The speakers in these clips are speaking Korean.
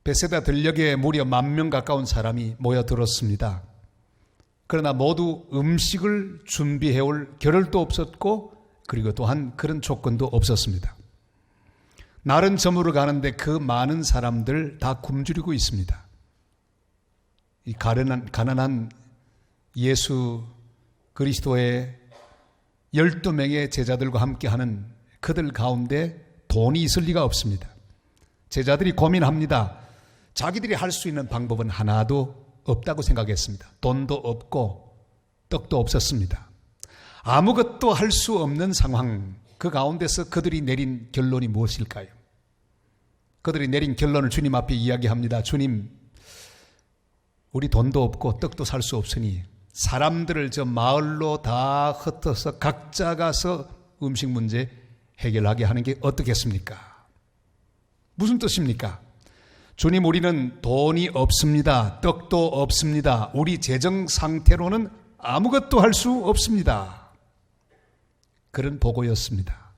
베세다 들녘에 무려 10,000명 가까운 사람이 모여들었습니다. 그러나 모두 음식을 준비해올 겨를도 없었고 그리고 또한 그런 조건도 없었습니다. 날은 저물어 가는데 그 많은 사람들 다 굶주리고 있습니다. 이 가난한 예수 그리스도의 12명의 제자들과 함께하는 그들 가운데 돈이 있을 리가 없습니다. 제자들이 고민합니다. 자기들이 할 수 있는 방법은 하나도 없다고 생각했습니다. 돈도 없고 떡도 없었습니다. 아무것도 할 수 없는 상황, 그 가운데서 그들이 내린 결론이 무엇일까요? 그들이 내린 결론을 주님 앞에 이야기합니다. 주님, 우리 돈도 없고 떡도 살 수 없으니 사람들을 저 마을로 다 흩어서 각자 가서 음식 문제 해결하게 하는 게 어떻겠습니까? 무슨 뜻입니까? 주님, 우리는 돈이 없습니다. 떡도 없습니다. 우리 재정 상태로는 아무것도 할 수 없습니다. 그런 보고였습니다.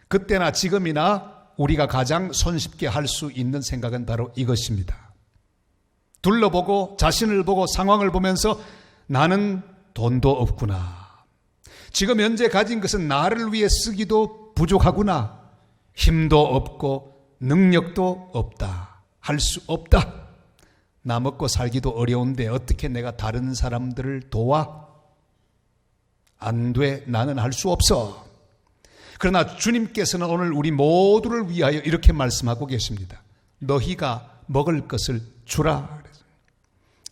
그때나 지금이나 우리가 가장 손쉽게 할 수 있는 생각은 바로 이것입니다. 둘러보고 자신을 보고 상황을 보면서 나는 돈도 없구나. 지금 현재 가진 것은 나를 위해 쓰기도 부족하구나. 힘도 없고 능력도 없다. 할 수 없다. 나 먹고 살기도 어려운데 어떻게 내가 다른 사람들을 도와? 안 돼. 나는 할 수 없어. 그러나 주님께서는 오늘 우리 모두를 위하여 이렇게 말씀하고 계십니다. 너희가 먹을 것을 주라.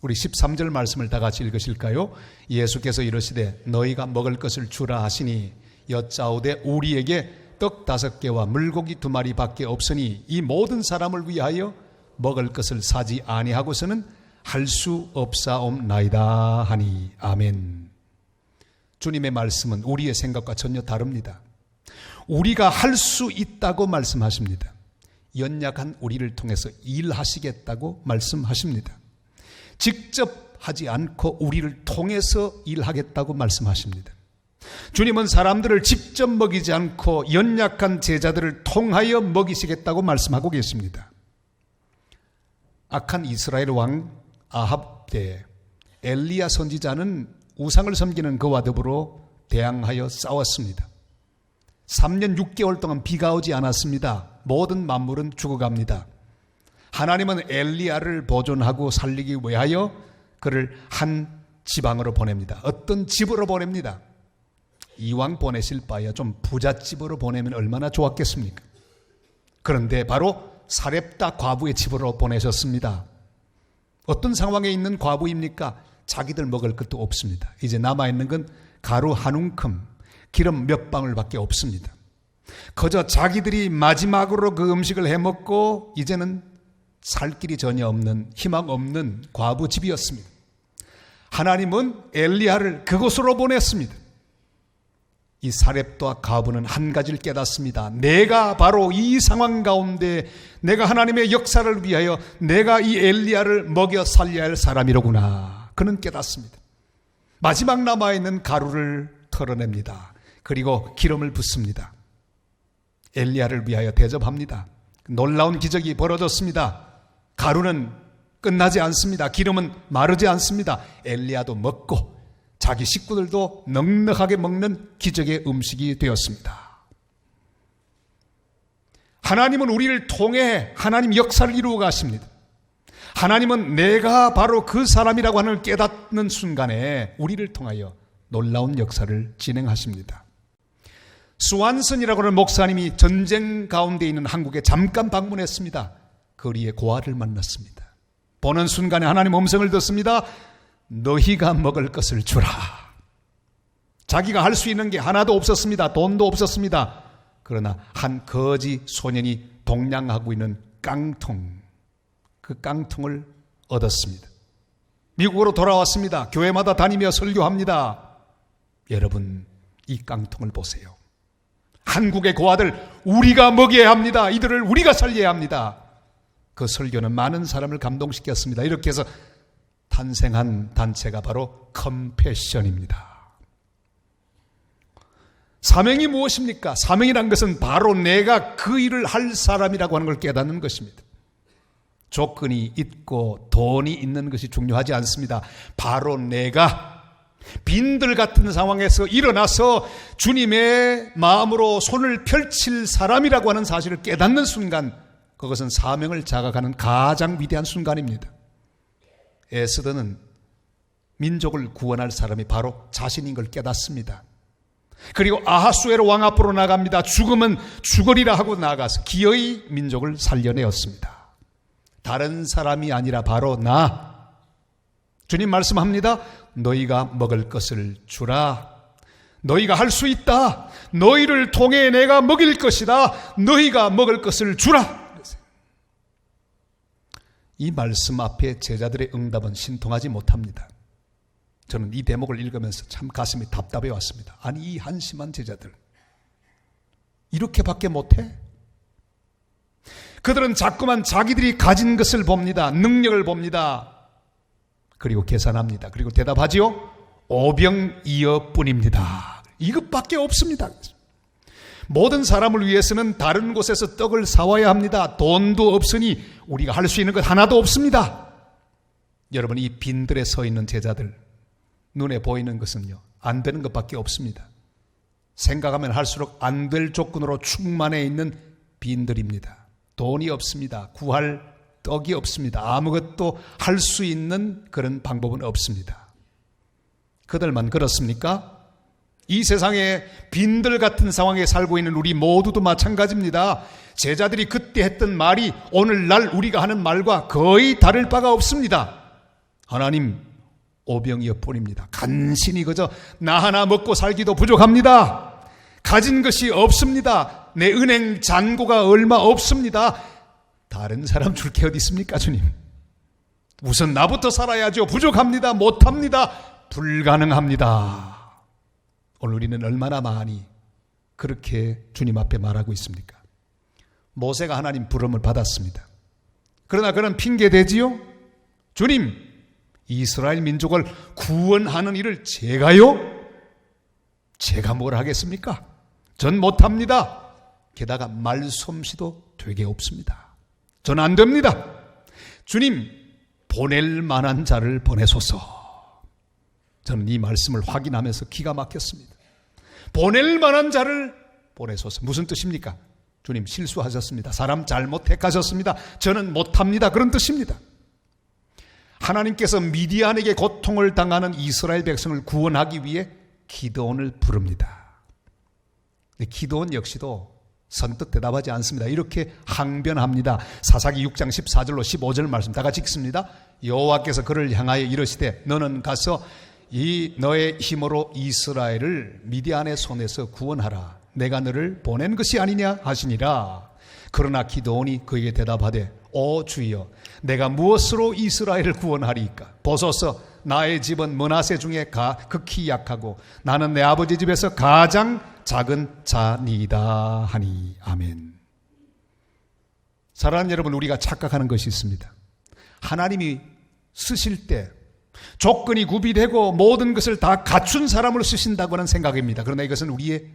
우리 13절 말씀을 다 같이 읽으실까요? 예수께서 이르시되 너희가 먹을 것을 주라 하시니 여짜오되 우리에게 떡 5개와 물고기 2마리 밖에 없으니 이 모든 사람을 위하여 먹을 것을 사지 아니하고서는 할 수 없사옵나이다 하니. 아멘. 주님의 말씀은 우리의 생각과 전혀 다릅니다. 우리가 할 수 있다고 말씀하십니다. 연약한 우리를 통해서 일하시겠다고 말씀하십니다. 직접 하지 않고 우리를 통해서 일하겠다고 말씀하십니다. 주님은 사람들을 직접 먹이지 않고 연약한 제자들을 통하여 먹이시겠다고 말씀하고 계십니다. 악한 이스라엘 왕 아합 때 엘리야 선지자는 우상을 섬기는 그와 더불어 대항하여 싸웠습니다. 3년 6개월 동안 비가 오지 않았습니다. 모든 만물은 죽어갑니다. 하나님은 엘리야를 보존하고 살리기 위하여 그를 한 지방으로 보냅니다. 어떤 집으로 보냅니다. 이왕 보내실 바에야 좀 부잣집으로 보내면 얼마나 좋았겠습니까? 그런데 바로 사렙다 과부의 집으로 보내셨습니다. 어떤 상황에 있는 과부입니까? 자기들 먹을 것도 없습니다. 이제 남아있는 건 가루 한 움큼, 기름 몇 방울밖에 없습니다. 그저 자기들이 마지막으로 그 음식을 해먹고 이제는 살 길이 전혀 없는, 희망 없는 과부 집이었습니다. 하나님은 엘리야를 그곳으로 보냈습니다. 이 사렙과 과부는 한 가지를 깨닫습니다. 내가 바로 이 상황 가운데 내가 하나님의 역사를 위하여 내가 이 엘리야를 먹여 살려야 할 사람이로구나. 그는 깨닫습니다. 마지막 남아있는 가루를 털어냅니다. 그리고 기름을 붓습니다. 엘리야를 위하여 대접합니다. 놀라운 기적이 벌어졌습니다. 가루는 끝나지 않습니다. 기름은 마르지 않습니다. 엘리야도 먹고 자기 식구들도 넉넉하게 먹는 기적의 음식이 되었습니다. 하나님은 우리를 통해 하나님 역사를 이루어 가십니다. 하나님은 내가 바로 그 사람이라고 하는 걸 깨닫는 순간에 우리를 통하여 놀라운 역사를 진행하십니다. 수완선이라고 하는 목사님이 전쟁 가운데 있는 한국에 잠깐 방문했습니다. 거리에 고아를 만났습니다. 보는 순간에 하나님 음성을 듣습니다. 너희가 먹을 것을 주라. 자기가 할 수 있는 게 하나도 없었습니다. 돈도 없었습니다. 그러나 한 거지 소년이 동냥하고 있는 깡통, 그 깡통을 얻었습니다. 미국으로 돌아왔습니다. 교회마다 다니며 설교합니다. 여러분, 이 깡통을 보세요. 한국의 고아들 우리가 먹여야 합니다. 이들을 우리가 살려야 합니다. 그 설교는 많은 사람을 감동시켰습니다. 이렇게 해서 탄생한 단체가 바로 컴패션입니다. 사명이 무엇입니까? 사명이란 것은 바로 내가 그 일을 할 사람이라고 하는 걸 깨닫는 것입니다. 조건이 있고 돈이 있는 것이 중요하지 않습니다. 바로 내가 빈들 같은 상황에서 일어나서 주님의 마음으로 손을 펼칠 사람이라고 하는 사실을 깨닫는 순간, 그것은 사명을 자각하는 가장 위대한 순간입니다. 에스더는 민족을 구원할 사람이 바로 자신인 걸 깨닫습니다. 그리고 아하수에로 왕 앞으로 나갑니다. 죽으면 죽으리라 하고 나가서 기어이 민족을 살려내었습니다. 다른 사람이 아니라 바로 나. 주님 말씀합니다. 너희가 먹을 것을 주라. 너희가 할 수 있다. 너희를 통해 내가 먹일 것이다. 너희가 먹을 것을 주라. 이 말씀 앞에 제자들의 응답은 신통하지 못합니다. 저는 이 대목을 읽으면서 참 가슴이 답답해 왔습니다. 아니, 이 한심한 제자들 이렇게밖에 못해? 그들은 자꾸만 자기들이 가진 것을 봅니다. 능력을 봅니다. 그리고 계산합니다. 그리고 대답하지요. 오병이어뿐입니다. 이것밖에 없습니다. 모든 사람을 위해서는 다른 곳에서 떡을 사와야 합니다. 돈도 없으니 우리가 할 수 있는 것 하나도 없습니다. 여러분, 이 빈들에 서 있는 제자들, 눈에 보이는 것은요, 안 되는 것밖에 없습니다. 생각하면 할수록 안 될 조건으로 충만해 있는 빈들입니다. 돈이 없습니다. 구할 떡이 없습니다. 아무것도 할 수 있는 그런 방법은 없습니다. 그들만 그렇습니까? 이 세상에 빈들 같은 상황에 살고 있는 우리 모두도 마찬가지입니다. 제자들이 그때 했던 말이 오늘날 우리가 하는 말과 거의 다를 바가 없습니다. 하나님, 오병이어뿐입니다. 간신히 그저 나 하나 먹고 살기도 부족합니다. 가진 것이 없습니다. 내 은행 잔고가 얼마 없습니다. 다른 사람 줄 게 어디 있습니까, 주님? 우선 나부터 살아야죠. 부족합니다. 못합니다. 불가능합니다. 오늘 우리는 얼마나 많이 그렇게 주님 앞에 말하고 있습니까? 모세가 하나님 부름을 받았습니다. 그러나 그는 핑계대지요. 주님, 이스라엘 민족을 구원하는 일을 제가요? 제가 뭘 하겠습니까? 전 못합니다. 게다가 말솜씨도 되게 없습니다. 전 안 됩니다. 주님, 보낼 만한 자를 보내소서. 저는 이 말씀을 확인하면서 기가 막혔습니다. 보낼 만한 자를 보내소서. 무슨 뜻입니까? 주님, 실수하셨습니다. 사람 잘못 택하셨습니다. 저는 못합니다. 그런 뜻입니다. 하나님께서 미디안에게 고통을 당하는 이스라엘 백성을 구원하기 위해 기드온을 부릅니다. 기드온 역시도 선뜻 대답하지 않습니다. 이렇게 항변합니다. 사사기 6장 14절로 15절 말씀 다 같이 읽습니다. 여호와께서 그를 향하여 이르시되 너는 가서 이 너의 힘으로 이스라엘을 미디안의 손에서 구원하라. 내가 너를 보낸 것이 아니냐 하시니라. 그러나 기드온이 그에게 대답하되 오 주여, 내가 무엇으로 이스라엘을 구원하리이까? 보소서, 나의 집은 므낫세 중에 극히 약하고 나는 내 아버지 집에서 가장 작은 자니이다 하니. 아멘. 사랑하는 여러분, 우리가 착각하는 것이 있습니다. 하나님이 쓰실 때 조건이 구비되고 모든 것을 다 갖춘 사람을 쓰신다고 하는 생각입니다. 그러나 이것은 우리의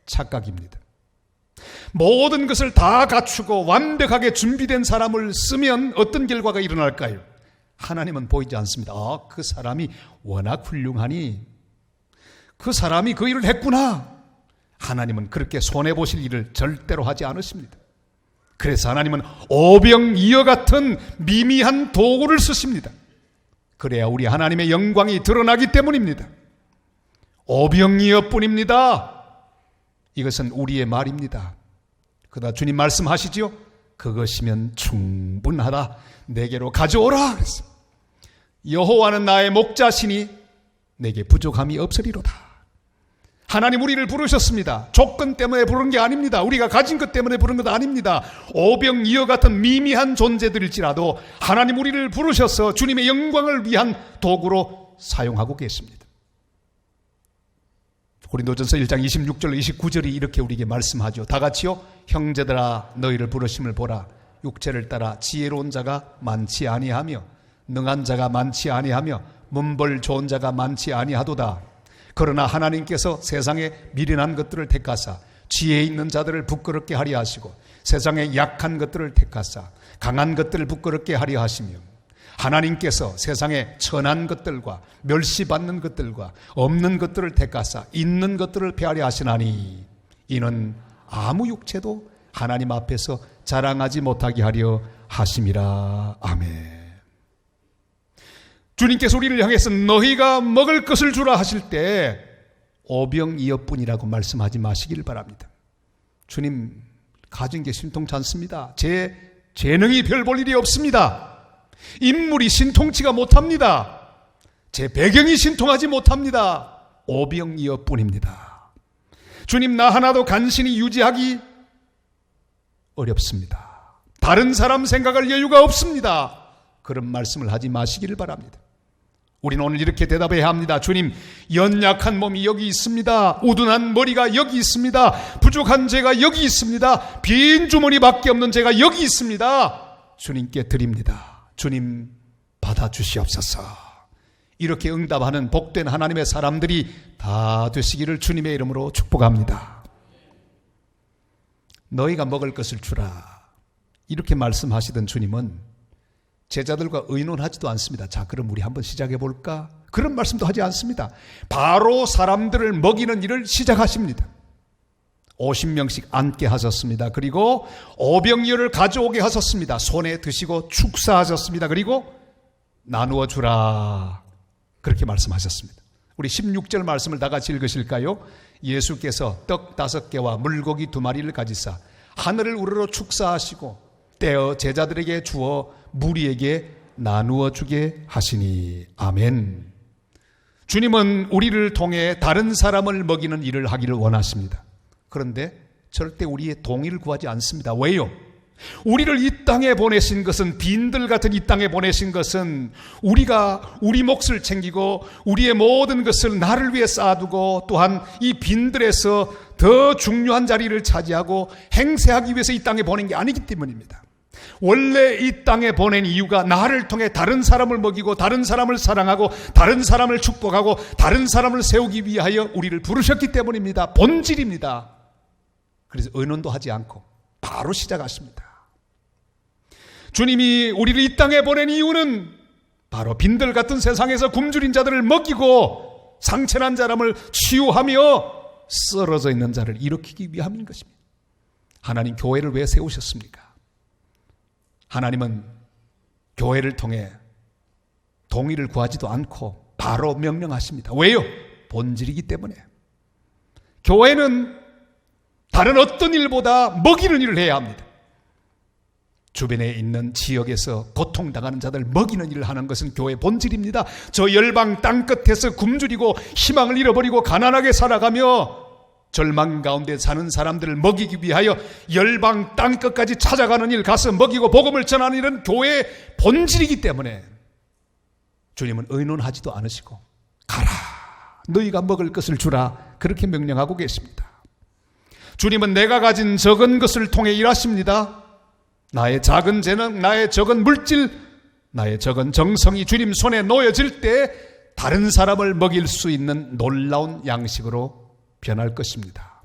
착각입니다. 모든 것을 다 갖추고 완벽하게 준비된 사람을 쓰면 어떤 결과가 일어날까요? 하나님은 보이지 않습니다. 그 사람이 워낙 훌륭하니 그 사람이 그 일을 했구나. 하나님은 그렇게 손해보실 일을 절대로 하지 않으십니다. 그래서 하나님은 오병이어 같은 미미한 도구를 쓰십니다. 그래야 우리 하나님의 영광이 드러나기 때문입니다. 오병이어 뿐입니다. 이것은 우리의 말입니다. 그러나 주님 말씀하시죠. 그것이면 충분하다. 내게로 가져오라. 그랬어요. 여호와는 나의 목자시니 내게 부족함이 없으리로다. 하나님 우리를 부르셨습니다. 조건 때문에 부른 게 아닙니다. 우리가 가진 것 때문에 부른 것 아닙니다. 오병이어 같은 미미한 존재들일지라도 하나님 우리를 부르셔서 주님의 영광을 위한 도구로 사용하고 계십니다. 고린도전서 1장 26절 29절이 이렇게 우리에게 말씀하죠. 다 같이요. 형제들아 너희를 부르심을 보라. 육체를 따라 지혜로운 자가 많지 아니하며 능한 자가 많지 아니하며 문벌 좋은 자가 많지 아니하도다. 그러나 하나님께서 세상에 미련한 것들을 택하사 지혜 있는 자들을 부끄럽게 하려 하시고 세상의 약한 것들을 택하사 강한 것들을 부끄럽게 하려 하시며 하나님께서 세상의 천한 것들과 멸시받는 것들과 없는 것들을 택하사 있는 것들을 폐하려 하시나니 이는 아무 육체도 하나님 앞에서 자랑하지 못하게 하려 하심이라. 아멘. 주님께서 우리를 향해서 너희가 먹을 것을 주라 하실 때 오병이어뿐이라고 말씀하지 마시길 바랍니다. 주님 가진 게 신통치 않습니다. 제 재능이 별 볼 일이 없습니다. 인물이 신통치가 못합니다. 제 배경이 신통하지 못합니다. 오병이어뿐입니다. 주님 나 하나도 간신히 유지하기 어렵습니다. 다른 사람 생각할 여유가 없습니다. 그런 말씀을 하지 마시기를 바랍니다. 우리는 오늘 이렇게 대답해야 합니다. 주님, 연약한 몸이 여기 있습니다. 우둔한 머리가 여기 있습니다. 부족한 제가 여기 있습니다. 빈 주머니밖에 없는 제가 여기 있습니다. 주님께 드립니다. 주님 받아주시옵소서. 이렇게 응답하는 복된 하나님의 사람들이 다 되시기를 주님의 이름으로 축복합니다. 너희가 먹을 것을 주라. 이렇게 말씀하시던 주님은 제자들과 의논하지도 않습니다. 자, 그럼 우리 한번 시작해 볼까? 그런 말씀도 하지 않습니다. 바로 사람들을 먹이는 일을 시작하십니다. 50명씩 앉게 하셨습니다. 그리고 오병이어를 가져오게 하셨습니다. 손에 드시고 축사하셨습니다. 그리고 나누어 주라. 그렇게 말씀하셨습니다. 우리 16절 말씀을 다 같이 읽으실까요? 예수께서 떡 5개와 물고기 2마리를 가지사 하늘을 우러러 축사하시고 떼어 제자들에게 주어 무리에게 나누어 주게 하시니. 아멘. 주님은 우리를 통해 다른 사람을 먹이는 일을 하기를 원하십니다. 그런데 절대 우리의 동의를 구하지 않습니다. 왜요? 우리를 이 땅에 보내신 것은, 빈들 같은 이 땅에 보내신 것은 우리가 우리 몫을 챙기고 우리의 모든 것을 나를 위해 쌓아두고 또한 이 빈들에서 더 중요한 자리를 차지하고 행세하기 위해서 이 땅에 보낸 게 아니기 때문입니다. 원래 이 땅에 보낸 이유가 나를 통해 다른 사람을 먹이고 다른 사람을 사랑하고 다른 사람을 축복하고 다른 사람을 세우기 위하여 우리를 부르셨기 때문입니다. 본질입니다. 그래서 의논도 하지 않고 바로 시작하십니다. 주님이 우리를 이 땅에 보낸 이유는 바로 빈들 같은 세상에서 굶주린 자들을 먹이고 상처난 사람을 치유하며 쓰러져 있는 자를 일으키기 위함인 것입니다. 하나님 교회를 왜 세우셨습니까? 하나님은 교회를 통해 동의를 구하지도 않고 바로 명령하십니다. 왜요? 본질이기 때문에. 교회는 다른 어떤 일보다 먹이는 일을 해야 합니다. 주변에 있는 지역에서 고통당하는 자들 먹이는 일을 하는 것은 교회의 본질입니다. 저 열방 땅끝에서 굶주리고 희망을 잃어버리고 가난하게 살아가며 절망 가운데 사는 사람들을 먹이기 위하여 열방 땅끝까지 찾아가는 일, 가서 먹이고 복음을 전하는 일은 교회의 본질이기 때문에 주님은 의논하지도 않으시고 가라, 너희가 먹을 것을 주라, 그렇게 명령하고 계십니다. 주님은 내가 가진 적은 것을 통해 일하십니다. 나의 작은 재능, 나의 적은 물질, 나의 적은 정성이 주님 손에 놓여질 때 다른 사람을 먹일 수 있는 놀라운 양식으로 변할 것입니다.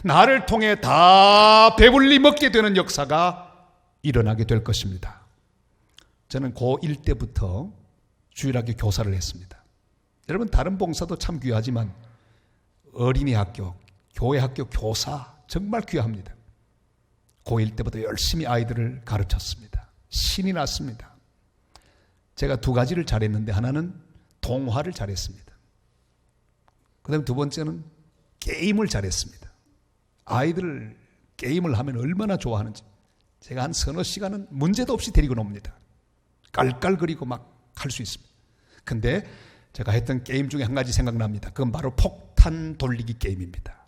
나를 통해 다 배불리 먹게 되는 역사가 일어나게 될 것입니다. 저는 고1 때부터 주일학교 교사를 했습니다. 여러분, 다른 봉사도 참 귀하지만 어린이 학교, 교회 학교 교사 정말 귀합니다. 고1 때부터 열심히 아이들을 가르쳤습니다. 신이 났습니다. 제가 2가지를 잘했는데 하나는 동화를 잘했습니다. 그 다음에 2번째는 게임을 잘했습니다. 아이들 게임을 하면 얼마나 좋아하는지 제가 한 서너 시간은 문제도 없이 데리고 놉니다. 깔깔거리고 막 할 수 있습니다. 근데 제가 했던 게임 중에 한 가지 생각납니다. 그건 바로 폭탄 돌리기 게임입니다.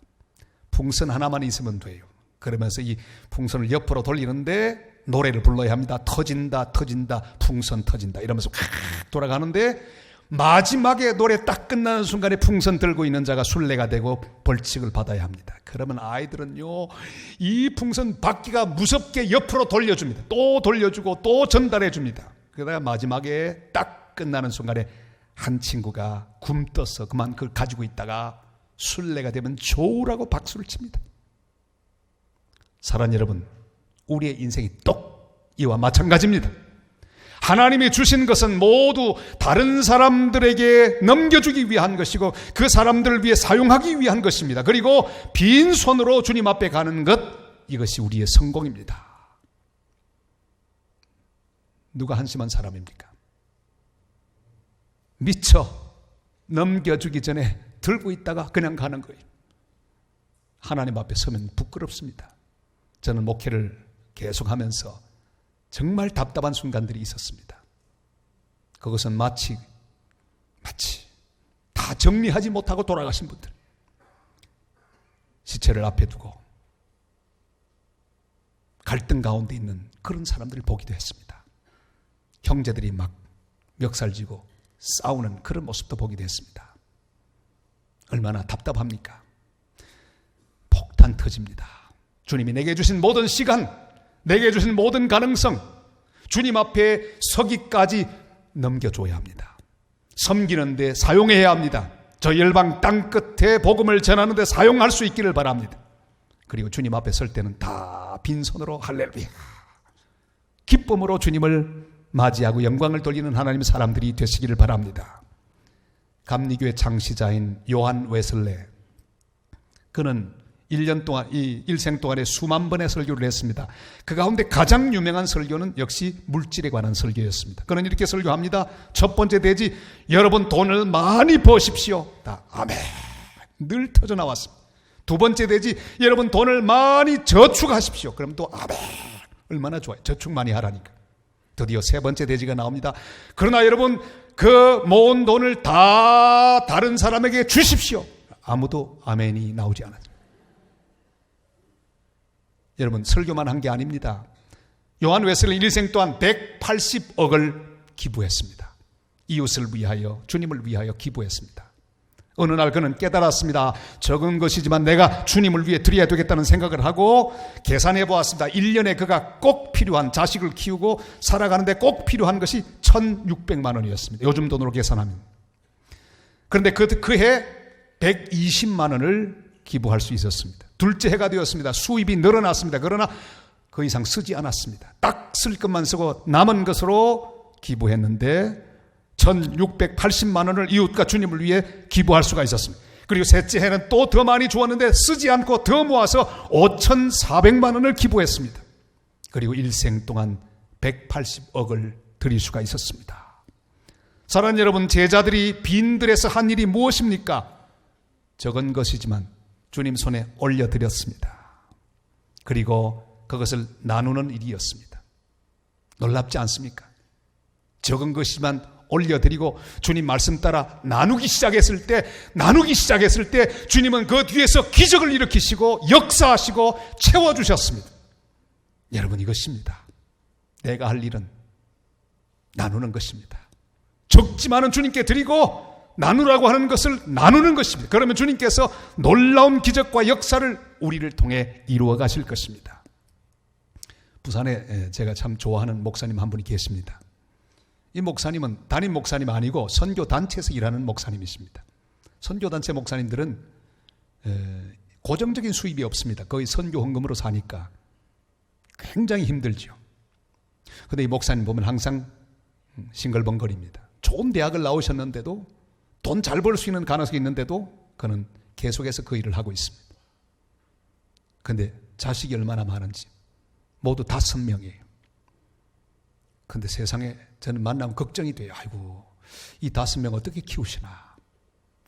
풍선 하나만 있으면 돼요. 그러면서 이 풍선을 옆으로 돌리는데 노래를 불러야 합니다. 터진다 터진다 풍선 터진다 이러면서 돌아가는데 마지막에 노래 딱 끝나는 순간에 풍선 들고 있는 자가 술래가 되고 벌칙을 받아야 합니다. 그러면 아이들은요, 이 풍선 바퀴가 무섭게 옆으로 돌려줍니다. 또 돌려주고 또 전달해 줍니다. 그러다가 마지막에 딱 끝나는 순간에 한 친구가 굼떠서 그만 그걸 가지고 있다가 술래가 되면 좋으라고 박수를 칩니다. 사랑하는 여러분, 우리의 인생이 똑 이와 마찬가지입니다. 하나님이 주신 것은 모두 다른 사람들에게 넘겨주기 위한 것이고 그 사람들을 위해 사용하기 위한 것입니다. 그리고 빈손으로 주님 앞에 가는 것, 이것이 우리의 성공입니다. 누가 한심한 사람입니까? 미처 넘겨주기 전에 들고 있다가 그냥 가는 거예요. 하나님 앞에 서면 부끄럽습니다. 저는 목회를 계속하면서 정말 답답한 순간들이 있었습니다. 그것은 마치 다 정리하지 못하고 돌아가신 분들, 시체를 앞에 두고 갈등 가운데 있는 그런 사람들을 보기도 했습니다. 형제들이 막 멱살쥐고 싸우는 그런 모습도 보기도 했습니다. 얼마나 답답합니까? 폭탄 터집니다. 주님이 내게 주신 모든 시간, 내게 주신 모든 가능성, 주님 앞에 서기까지 넘겨줘야 합니다. 섬기는 데 사용해야 합니다. 저 열방 땅끝에 복음을 전하는 데 사용할 수 있기를 바랍니다. 그리고 주님 앞에 설 때는 다 빈손으로 할렐루야, 기쁨으로 주님을 맞이하고 영광을 돌리는 하나님의 사람들이 되시기를 바랍니다. 감리교의 창시자인 요한 웨슬레, 그는 1년 동안, 이 일생 동안에 수만 번의 설교를 했습니다. 그 가운데 가장 유명한 설교는 역시 물질에 관한 설교였습니다. 그는 이렇게 설교합니다. 첫 번째 대지, 여러분 돈을 많이 버십시오. 다 아멘, 늘 터져 나왔습니다. 두 번째 대지, 여러분 돈을 많이 저축하십시오. 그럼 또 아멘, 얼마나 좋아요. 저축 많이 하라니까. 드디어 세 번째 대지가 나옵니다. 그러나 여러분 그 모은 돈을 다 다른 사람에게 주십시오. 아무도 아멘이 나오지 않았습니다. 여러분, 설교만 한 게 아닙니다. 요한 웨슬리 일생 동안 180억을 기부했습니다. 이웃을 위하여, 주님을 위하여 기부했습니다. 어느 날 그는 깨달았습니다. 적은 것이지만 내가 주님을 위해 드려야 되겠다는 생각을 하고 계산해 보았습니다. 1년에 그가 꼭 필요한, 자식을 키우고 살아가는데 꼭 필요한 것이 1,600만 원이었습니다. 요즘 돈으로 계산하면. 그런데 그 해 120만 원을 기부할 수 있었습니다. 둘째 해가 되었습니다. 수입이 늘어났습니다. 그러나 그 이상 쓰지 않았습니다. 딱 쓸 것만 쓰고 남은 것으로 기부했는데 1,680만 원을 이웃과 주님을 위해 기부할 수가 있었습니다. 그리고 셋째 해는 또 더 많이 주었는데 쓰지 않고 더 모아서 5,400만 원을 기부했습니다. 그리고 일생 동안 180억을 드릴 수가 있었습니다. 사랑하는 여러분, 제자들이 빈들에서 한 일이 무엇입니까? 적은 것이지만 주님 손에 올려드렸습니다. 그리고 그것을 나누는 일이었습니다. 놀랍지 않습니까? 적은 것이지만 올려드리고 주님 말씀 따라 나누기 시작했을 때 주님은 그 뒤에서 기적을 일으키시고 역사하시고 채워주셨습니다. 여러분, 이것입니다. 내가 할 일은 나누는 것입니다. 적지만은 주님께 드리고 나누라고 하는 것을 나누는 것입니다. 그러면 주님께서 놀라운 기적과 역사를 우리를 통해 이루어 가실 것입니다. 부산에 제가 참 좋아하는 목사님 한 분이 계십니다. 이 목사님은 담임 목사님 아니고 선교단체에서 일하는 목사님이십니다. 선교단체 목사님들은 고정적인 수입이 없습니다. 거의 선교 헌금으로 사니까 굉장히 힘들죠. 그런데 이 목사님 보면 항상 싱글벙글입니다. 좋은 대학을 나오셨는데도, 돈 잘 벌 수 있는 가능성이 있는데도 그는 계속해서 그 일을 하고 있습니다. 그런데 자식이 얼마나 많은지, 모두 5명이에요. 그런데 세상에 저는 만나면 걱정이 돼요. 아이고, 이 5명 어떻게 키우시나.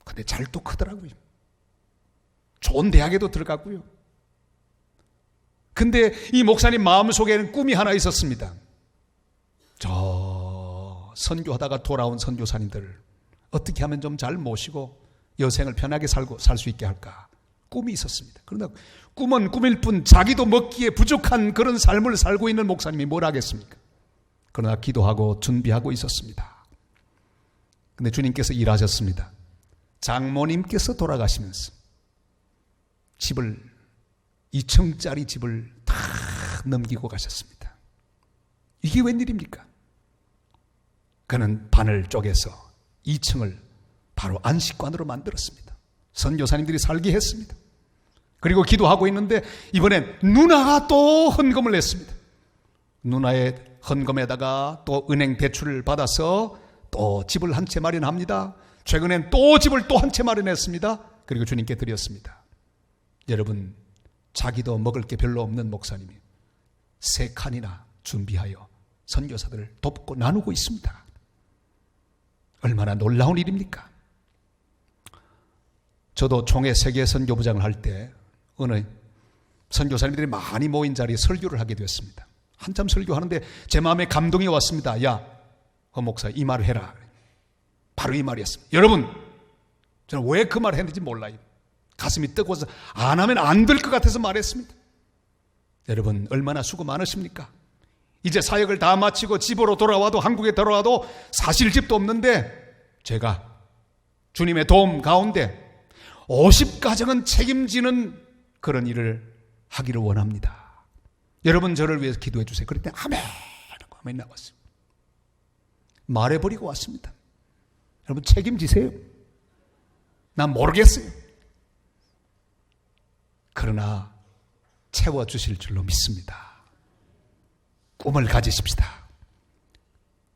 근데 잘 또 크더라고요. 좋은 대학에도 들어가고요. 근데 이 목사님 마음속에는 꿈이 하나 있었습니다. 저 선교하다가 돌아온 선교사님들을 어떻게 하면 좀 잘 모시고 여생을 편하게 살 수 있게 할까. 꿈이 있었습니다. 그러나 꿈은 꿈일 뿐 자기도 먹기에 부족한 그런 삶을 살고 있는 목사님이 뭘 하겠습니까? 그러나 기도하고 준비하고 있었습니다. 그런데 주님께서 일하셨습니다. 장모님께서 돌아가시면서 집을, 2층짜리 집을 다 넘기고 가셨습니다. 이게 웬일입니까? 그는 반을 쪼개서 2층을 바로 안식관으로 만들었습니다. 선교사님들이 살게 했습니다. 그리고 기도하고 있는데 이번엔 누나가 또 헌금을 냈습니다. 누나의 헌금에다가 또 은행 대출을 받아서 또 집을 한 채 마련합니다. 최근엔 또 집을 또 한 채 마련했습니다. 그리고 주님께 드렸습니다. 여러분, 자기도 먹을 게 별로 없는 목사님이 3칸이나 준비하여 선교사들을 돕고 나누고 있습니다. 얼마나 놀라운 일입니까? 저도 총회 세계 선교부장을 할 때 어느 선교사님들이 많이 모인 자리에 설교를 하게 되었습니다. 한참 설교하는데 제 마음에 감동이 왔습니다. 야, 허 목사, 이 말을 해라. 바로 이 말이었습니다. 여러분, 저는 왜 그 말을 했는지 몰라요. 가슴이 뜨거워서 안 하면 안 될 것 같아서 말했습니다. 여러분, 얼마나 수고 많으십니까? 이제 사역을 다 마치고 집으로 돌아와도, 한국에 돌아와도 사실 집도 없는데 제가 주님의 도움 가운데 50가정은 책임지는 그런 일을 하기를 원합니다. 여러분, 저를 위해서 기도해 주세요. 그럴 때 아멘 하고 아멘 나왔어요. 말해버리고 왔습니다. 여러분, 책임지세요. 난 모르겠어요. 그러나 채워주실 줄로 믿습니다. 꿈을 가지십시다.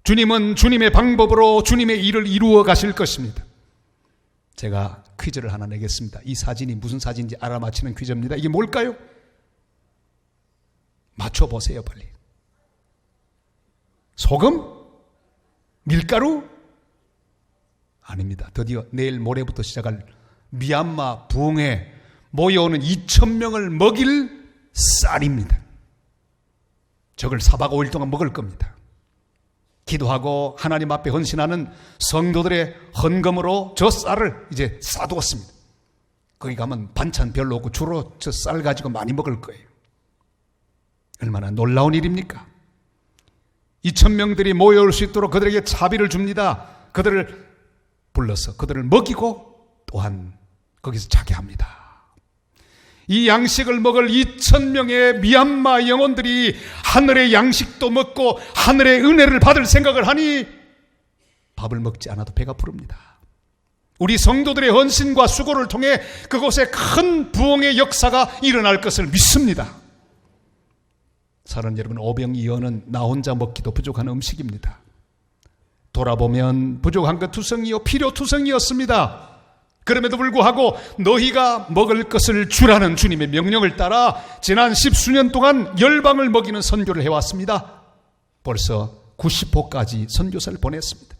주님은 주님의 방법으로 주님의 일을 이루어 가실 것입니다. 제가 퀴즈를 하나 내겠습니다. 이 사진이 무슨 사진인지 알아맞히는 퀴즈입니다. 이게 뭘까요? 맞춰보세요, 빨리. 소금? 밀가루? 아닙니다. 드디어 내일 모레부터 시작할 미얀마 부흥회 모여오는 2,000명을 먹일 쌀입니다. 저걸 4박 5일 동안 먹을 겁니다. 기도하고 하나님 앞에 헌신하는 성도들의 헌금으로 저 쌀을 이제 싸두었습니다. 거기 가면 반찬 별로 없고 주로 저 쌀 가지고 많이 먹을 거예요. 얼마나 놀라운 일입니까? 2,000명들이 모여올 수 있도록 그들에게 차비를 줍니다. 그들을 불러서 그들을 먹이고 또한 거기서 자게 합니다. 이 양식을 먹을 2,000명의 미얀마 영혼들이 하늘의 양식도 먹고 하늘의 은혜를 받을 생각을 하니 밥을 먹지 않아도 배가 부릅니다. 우리 성도들의 헌신과 수고를 통해 그곳에 큰 부흥의 역사가 일어날 것을 믿습니다. 사랑하는 여러분, 오병이어는 나 혼자 먹기도 부족한 음식입니다. 돌아보면 부족한 것 투성이요 필요 투성이었습니다. 그럼에도 불구하고 너희가 먹을 것을 주라는 주님의 명령을 따라 지난 10수년 동안 열방을 먹이는 선교를 해왔습니다. 벌써 90호까지 선교사를 보냈습니다.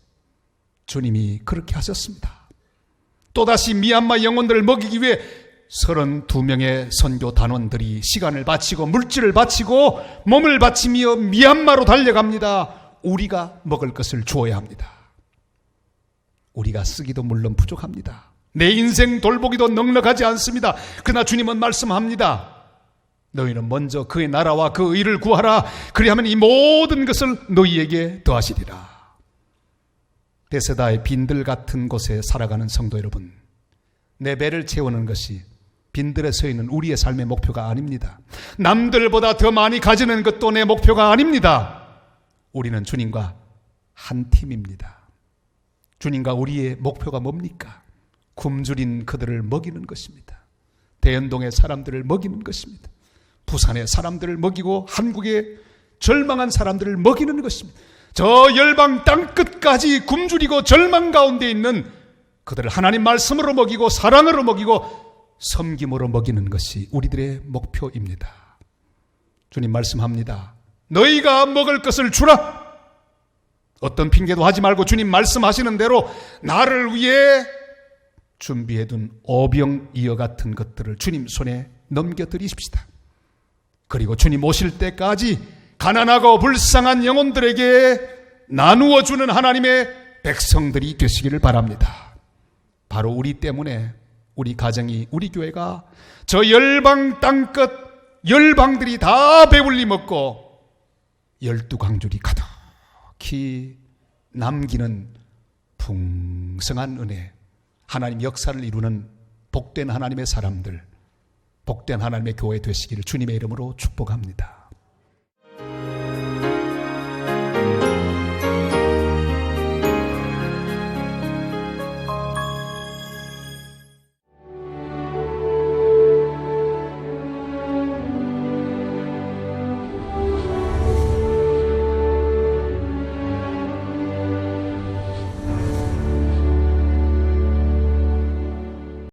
주님이 그렇게 하셨습니다. 또다시 미얀마 영혼들을 먹이기 위해 32명의 선교 단원들이 시간을 바치고 물질을 바치고 몸을 바치며 미얀마로 달려갑니다. 우리가 먹을 것을 주어야 합니다. 우리가 쓰기도 물론 부족합니다. 내 인생 돌보기도 넉넉하지 않습니다. 그러나 주님은 말씀합니다. 너희는 먼저 그의 나라와 그 의를 구하라. 그리하면 이 모든 것을 너희에게 더하시리라. 베세다의 빈들 같은 곳에 살아가는 성도 여러분, 내 배를 채우는 것이 빈들에 서 있는 우리의 삶의 목표가 아닙니다. 남들보다 더 많이 가지는 것도 내 목표가 아닙니다. 우리는 주님과 한 팀입니다. 주님과 우리의 목표가 뭡니까? 굶주린 그들을 먹이는 것입니다. 대연동의 사람들을 먹이는 것입니다. 부산의 사람들을 먹이고 한국의 절망한 사람들을 먹이는 것입니다. 저 열방 땅끝까지 굶주리고 절망 가운데 있는 그들을 하나님 말씀으로 먹이고 사랑으로 먹이고 섬김으로 먹이는 것이 우리들의 목표입니다. 주님 말씀합니다. 너희가 먹을 것을 주라. 어떤 핑계도 하지 말고 주님 말씀하시는 대로 나를 위해 준비해둔 오병이어 같은 것들을 주님 손에 넘겨드리십시다. 그리고 주님 오실 때까지 가난하고 불쌍한 영혼들에게 나누어주는 하나님의 백성들이 되시기를 바랍니다. 바로 우리 때문에 우리 가정이, 우리 교회가 저 열방 땅끝 열방들이 다 배불리 먹고 12광줄이 가득히 남기는 풍성한 은혜, 하나님 역사를 이루는 복된 하나님의 사람들, 복된 하나님의 교회 되시기를 주님의 이름으로 축복합니다.